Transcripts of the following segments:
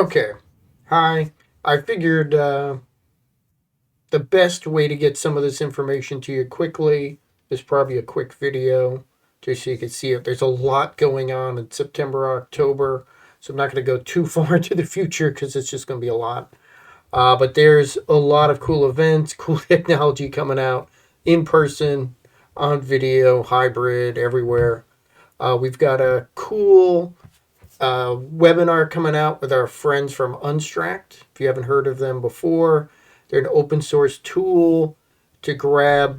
Okay. Hi. I figured the best way to get some of this information to you quickly is probably a quick video just so you can see it. There's a lot going on in September, October, so I'm not going to go too far into the future because it's just going to be a lot. But there's a lot of cool events, cool technology coming out in person, on video, hybrid, everywhere. We've got a cool webinar coming out with our friends from Unstract. If you haven't heard of them before, they're an open source tool to grab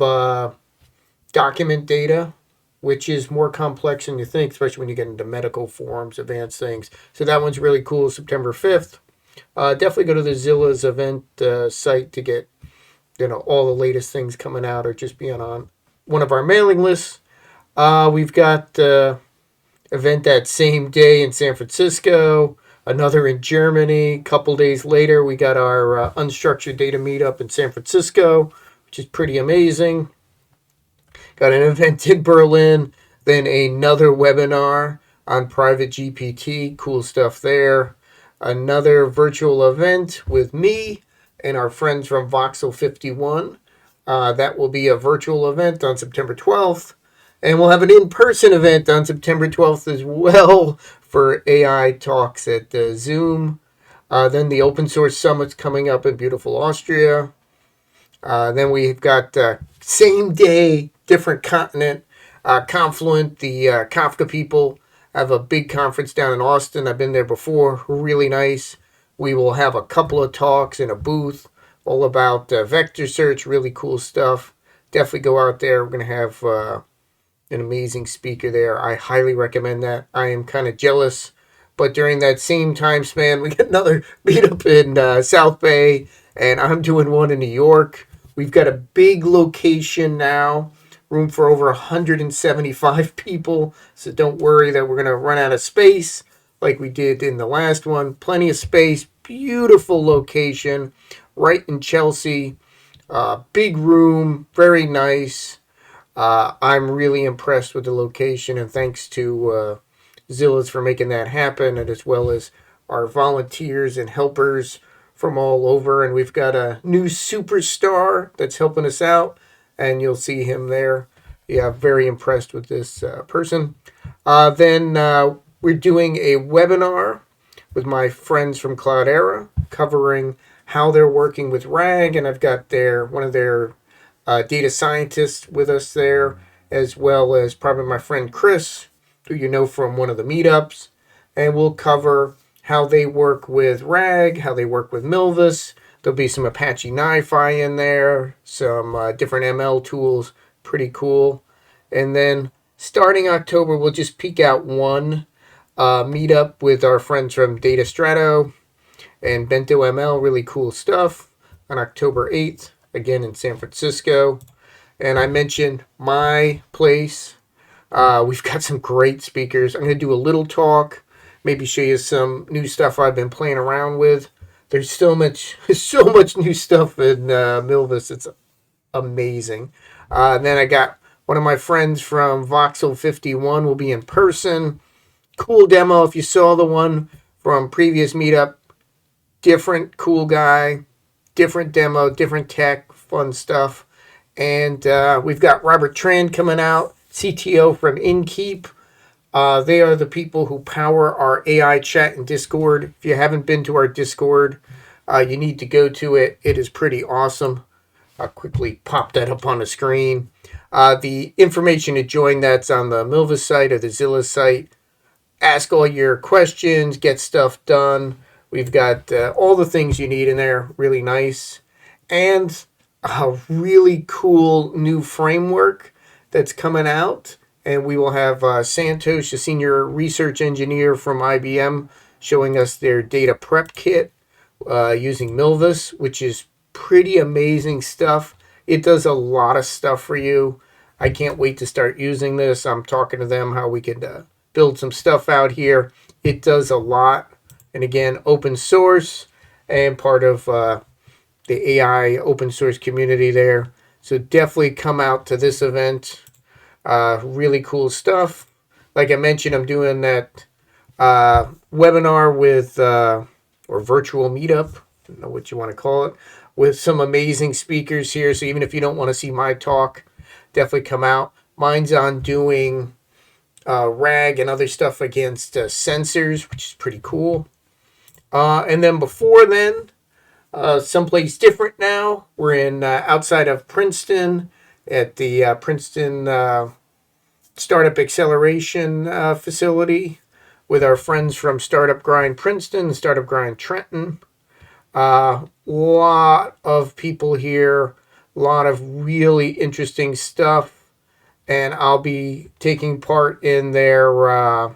document data, which is more complex than you think, especially when you get into medical forms, advanced things. So that one's really cool, September 5th. Definitely go to the Zilla's event site to get all the latest things coming out or just be on one of our mailing lists. We've got event that same day in San Francisco, another in Germany. A couple days later, we got our unstructured data meetup in San Francisco, which is pretty amazing. Got an event in Berlin, then another webinar on private GPT. Cool stuff there. Another virtual event with me and our friends from Voxel 51. That will be a virtual event on September 12th. And we'll have an in-person event on September 12th as well for AI talks at Zoom. Then the Open Source Summit's coming up in beautiful Austria. Then we've got same day, different continent, Confluent, the Kafka people have a big conference down in Austin. I've been there before, really nice. We will have a couple of talks in a booth all about vector search, really cool stuff. Definitely go out there. We're going to have an amazing speaker there. I highly recommend that. I am kind of jealous. But during that same time span, we got another meetup in South Bay, and I'm doing one in New York. We've got a big location now, room for over 175 people. So don't worry that we're going to run out of space like we did in the last one. Plenty of space, beautiful location, right in Chelsea. Big room, very nice. I'm really impressed with the location, and thanks to Zilla's for making that happen, and as well as our volunteers and helpers from all over. And we've got a new superstar that's helping us out, and you'll see him there. Yeah, very impressed with this person. Then we're doing a webinar with my friends from Cloudera covering how they're working with RAG, and I've got one of their data scientists with us there, as well as probably my friend Chris, who you know from one of the meetups. And we'll cover how they work with RAG, how they work with Milvus. There'll be some Apache NiFi in there, some different ML tools, pretty cool. And then starting October, we'll just peek out one meetup with our friends from Data Strato and Bento ML, really cool stuff, on October 8th, again in San Francisco. And I mentioned my place. We've got some great speakers. I'm going to do a little talk, maybe show you some new stuff I've been playing around with. There's so much new stuff in Milvus. It's amazing. And then I got one of my friends from Voxel 51 will be in person. Cool demo. If you saw the one from previous meetup, different cool guy, different demo, different tech, fun stuff. And we've got Robert Tran coming out, CTO from InKeep. They are the people who power our AI chat in Discord. If you haven't been to our Discord, you need to go to it. It is pretty awesome. I'll quickly pop that up on the screen. The information to join that's on the Milvus site or the Zilla site. Ask all your questions, get stuff done. We've got all the things you need in there, really nice. And a really cool new framework that's coming out. And we will have Santosh, a senior research engineer from IBM, showing us their data prep kit using Milvus, which is pretty amazing stuff. It does a lot of stuff for you. I can't wait to start using this. I'm talking to them how we could build some stuff out here. It does a lot. And again, open source and part of the AI open source community there. So definitely come out to this event. Really cool stuff. Like I mentioned, I'm doing that webinar with, or or virtual meetup, I don't know what you want to call it, with some amazing speakers here. So even if you don't want to see my talk, definitely come out. Mine's on doing RAG and other stuff against sensors, which is pretty cool. And then before then, someplace different now. We're in outside of Princeton at the Princeton Startup Acceleration facility with our friends from Startup Grind Princeton, Startup Grind Trenton. Lot of people here, a lot of really interesting stuff, and I'll be taking part in their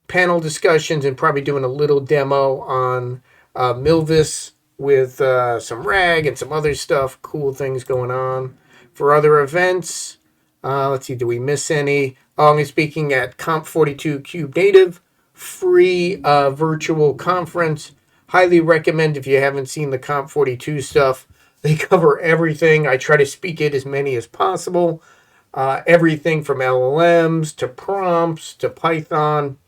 panel discussions and probably doing a little demo on Milvis with some RAG and some other stuff, cool things going on. For other events, let's see, do we miss any? Oh, I'm speaking at Comp42 Cube Native, free virtual conference. Highly recommend if you haven't seen the Comp42 stuff. They cover everything. I try to speak at as many as possible. Everything from LLMs to prompts to Python.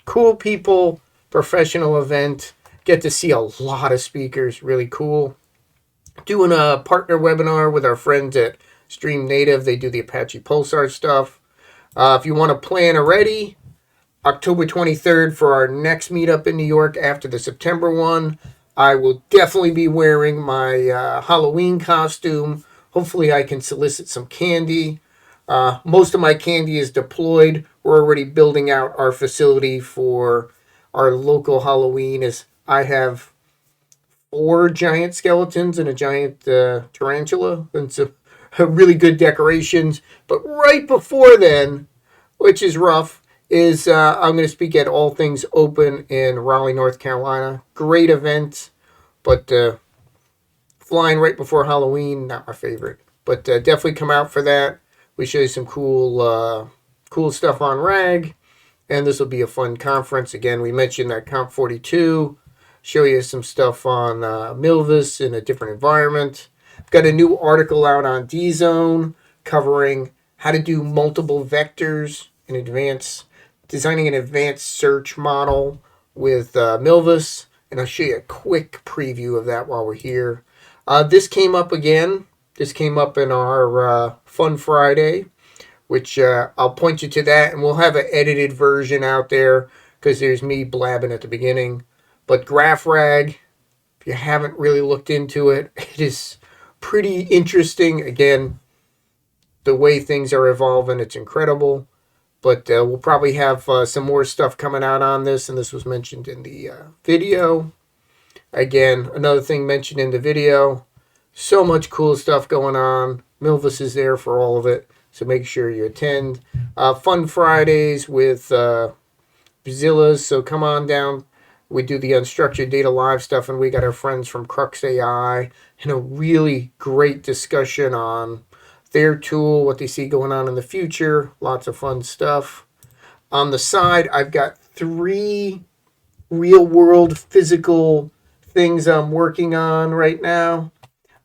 Cool people, professional event. Get to see a lot of speakers, really cool. Doing a partner webinar with our friends at Stream Native. They do the Apache Pulsar stuff. If you want to plan already, October 23rd for our next meetup in New York after the September one. I will definitely be wearing my Halloween costume. Hopefully I can solicit some candy. Most of my candy is deployed. We're already building out our facility for our local Halloween. As I have 4 giant skeletons and a giant tarantula and some really good decorations. But right before then, which is rough, is I'm going to speak at All Things Open in Raleigh, North Carolina. Great event, but flying right before Halloween, not my favorite. But definitely come out for that. We show you some cool stuff on RAG, and this will be a fun conference. Again, we mentioned that Comp42. Show you some stuff on Milvis in a different environment. I've got a new article out on DZone covering how to do multiple vectors in advance, designing an advanced search model with Milvis, and I'll show you a quick preview of that while we're here. This came up again. This came up in our Fun Friday, which I'll point you to that, and we'll have an edited version out there because there's me blabbing at the beginning. But GraphRag, if you haven't really looked into it, it is pretty interesting. Again, the way things are evolving, it's incredible. But we'll probably have some more stuff coming out on this, and this was mentioned in the video. Again, another thing mentioned in the video, so much cool stuff going on. Milvis is there for all of it, so make sure you attend. Fun Fridays with Bazillas, so come on down. We do the unstructured data live stuff, and we got our friends from Crux AI and a really great discussion on their tool, what they see going on in the future. Lots of fun stuff. On the side, I've got 3 real-world physical things I'm working on right now.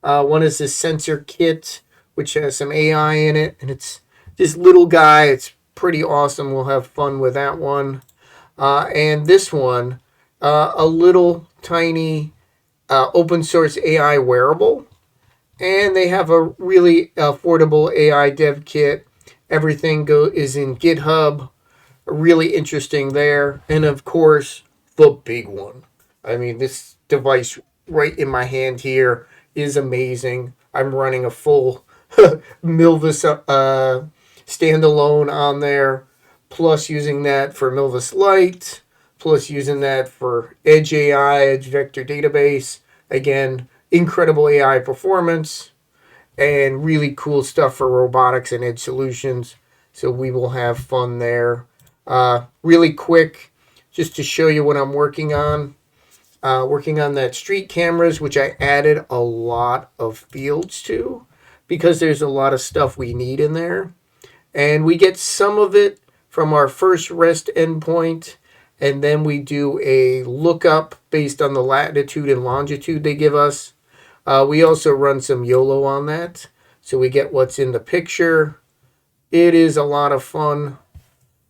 One is this sensor kit, which has some AI in it, and it's this little guy. It's pretty awesome. We'll have fun with that one. And this one, a little tiny open source AI wearable. And they have a really affordable AI dev kit. Everything is in GitHub. Really interesting there. And of course, the big one. I mean, this device right in my hand here is amazing. I'm running a full Milvis standalone on there, plus using that for Milvis Lite, plus using that for Edge AI, Edge Vector Database. Again, incredible AI performance and really cool stuff for robotics and edge solutions. So we will have fun there. Really quick, just to show you what I'm working on. Working on that street cameras, which I added a lot of fields to because there's a lot of stuff we need in there. And we get some of it from our first REST endpoint, and then we do a lookup based on the latitude and longitude they give us. We also run some YOLO on that, so we get what's in the picture. It is a lot of fun.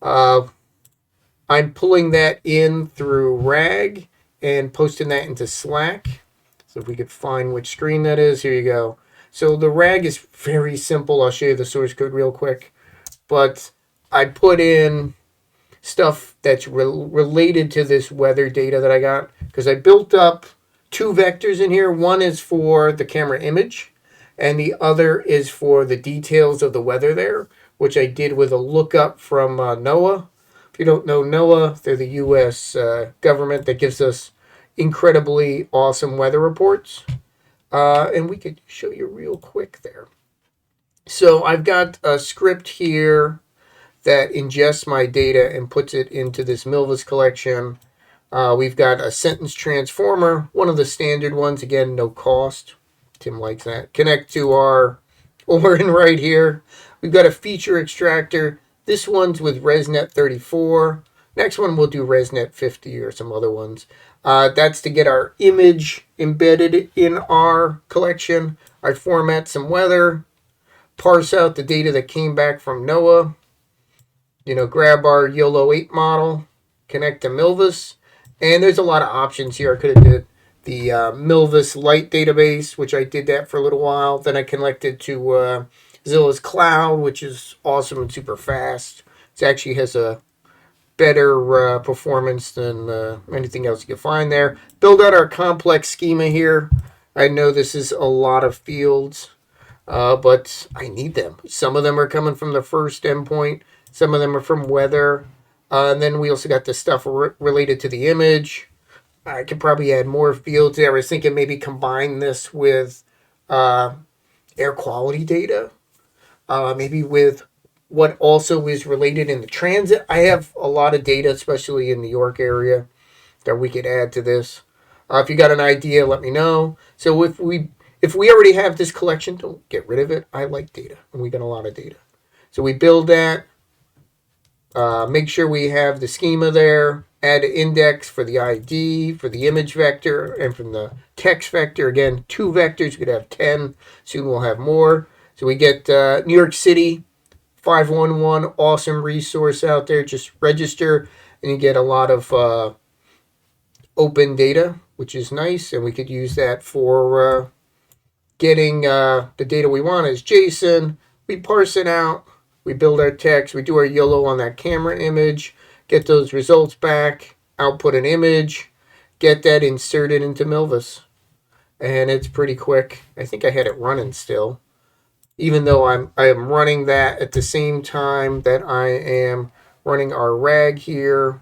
I'm pulling that in through RAG and posting that into Slack. So if we could find which screen that is, here you go. So the RAG is very simple. I'll show you the source code real quick. But I put in stuff that's related to this weather data that I got, because I built up two vectors in here. One is for the camera image, and the other is for the details of the weather there, which I did with a lookup from NOAA. If you don't know NOAA, they're the U.S. Government that gives us incredibly awesome weather reports. And we could show you real quick there. So I've got a script here that ingests my data and puts it into this Milvus collection. We've got a sentence transformer, one of the standard ones, again, no cost. Tim likes that. Connect to our Orin right here. We've got a feature extractor. This one's with ResNet 34. Next one we'll do ResNet 50 or some other ones. That's to get our image embedded in our collection. I format some weather, parse out the data that came back from NOAA, grab our YOLO 8 model, connect to Milvus, and there's a lot of options here. I could have did the Milvus Lite database, which I did that for a little while. Then I connected to Zilla's Cloud, which is awesome and super fast. It actually has a better performance than anything else you can find there. Build out our complex schema here. I know this is a lot of fields, but I need them. Some of them are coming from the first endpoint. Some of them are from weather. And then we also got the stuff related to the image. I could probably add more fields there. I was thinking maybe combine this with air quality data. Maybe with what also is related in the transit. I have a lot of data, especially in the New York area, that we could add to this. If you got an idea, let me know. So if we already have this collection, don't get rid of it. I like data, and we got a lot of data. So we build that. Make sure we have the schema there. Add an index for the ID, for the image vector, and from the text vector. Again, 2 vectors. We could have 10. Soon we'll have more. So we get New York City 511, awesome resource out there. Just register, and you get a lot of open data, which is nice. And we could use that for getting the data we want as JSON. We parse it out. We build our text. We do our YOLO on that camera image. Get those results back. Output an image. Get that inserted into Milvus. And it's pretty quick. I think I had it running still. Even though I am running that at the same time that I am running our RAG here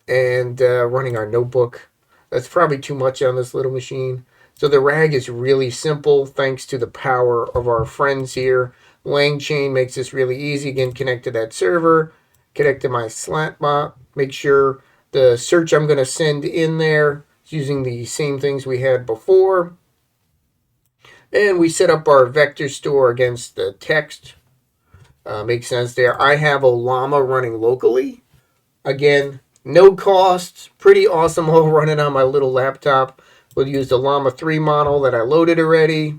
and running our notebook. That's probably too much on this little machine. So the RAG is really simple thanks to the power of our friends here. LangChain makes this really easy. Again, connect to that server, connect to my Slatbot. Make sure the search I'm going to send in there is using the same things we had before. And we set up our vector store against the text. Makes sense there. I have Ollama running locally. Again, no costs. Pretty awesome all running on my little laptop. We'll use the Llama 3 model that I loaded already.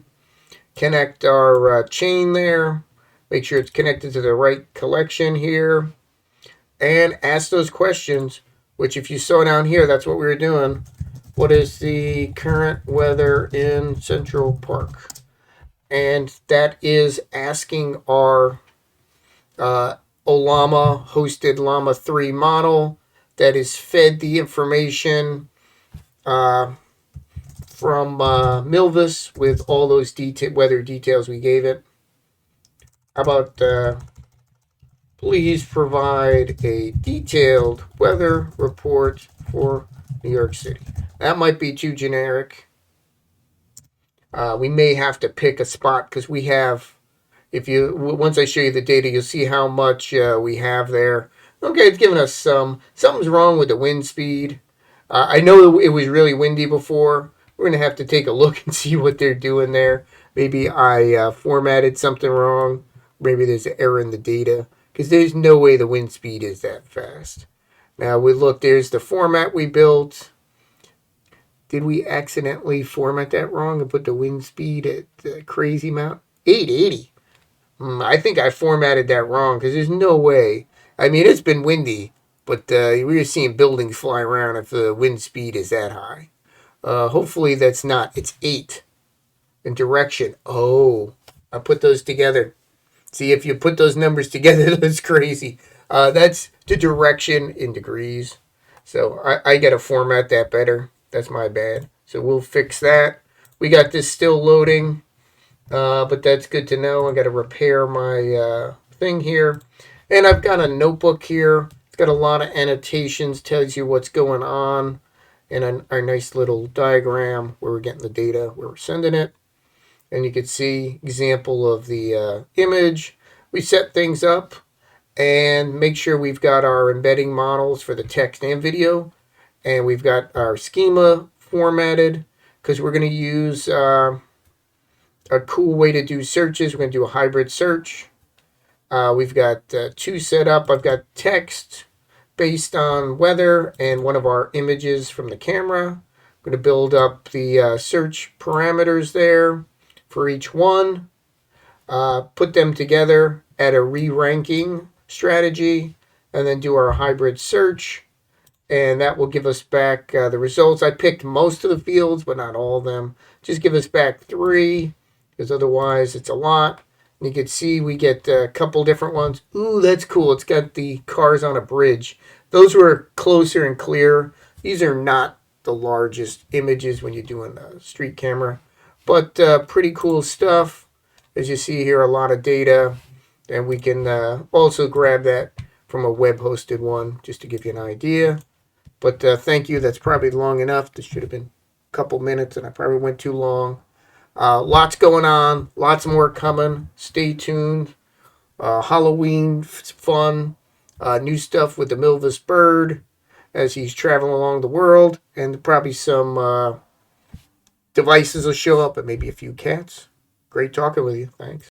Connect our chain there. Make sure it's connected to the right collection here. And ask those questions, which if you saw down here, that's what we were doing. What is the current weather in Central Park? And that is asking our Ollama hosted Llama 3 model that is fed the information from Milvus with all those weather details we gave it. How about please provide a detailed weather report for New York City. That might be too generic. We may have to pick a spot because we have, once I show you the data, you'll see how much we have there. Okay, it's giving us something's wrong with the wind speed. I know it was really windy before. We're going to have to take a look and see what they're doing there. Maybe I formatted something wrong. Maybe there's an error in the data because there's no way the wind speed is that fast. Now we look, there's the format we built. Did we accidentally format that wrong and put the wind speed at the crazy amount? 880. I think I formatted that wrong because there's no way. I mean, it's been windy. But we are seeing buildings fly around if the wind speed is that high. Hopefully that's not. It's 8 in direction. Oh, I put those together. See, if you put those numbers together, that's crazy. That's the direction in degrees. So I got to format that better. That's my bad. So we'll fix that. We got this still loading, but that's good to know. I got to repair my thing here. And I've got a notebook here. It's got a lot of annotations, tells you what's going on, and our nice little diagram where we're getting the data, where we're sending it. And you can see example of the image. We set things up and make sure we've got our embedding models for the text and video, and we've got our schema formatted because we're going to use a cool way to do searches. We're going to do a hybrid search. We've got 2 set up. I've got text based on weather and one of our images from the camera. I'm going to build up the search parameters there for each one, put them together at a re-ranking strategy, and then do our hybrid search, and that will give us back the results. I picked most of the fields, but not all of them. Just give us back 3, because otherwise it's a lot. And you can see we get a couple different ones. Ooh, that's cool. It's got the cars on a bridge. Those were closer and clear. These are not the largest images when you're doing a street camera, but pretty cool stuff. As you see here, a lot of data, and we can also grab that from a web-hosted one just to give you an idea. But thank you. That's probably long enough. This should have been a couple minutes, and I probably went too long. Lots going on. Lots more coming. Stay tuned. Halloween fun. New stuff with the Milvis bird as he's traveling along the world. And probably some devices will show up and maybe a few cats. Great talking with you. Thanks.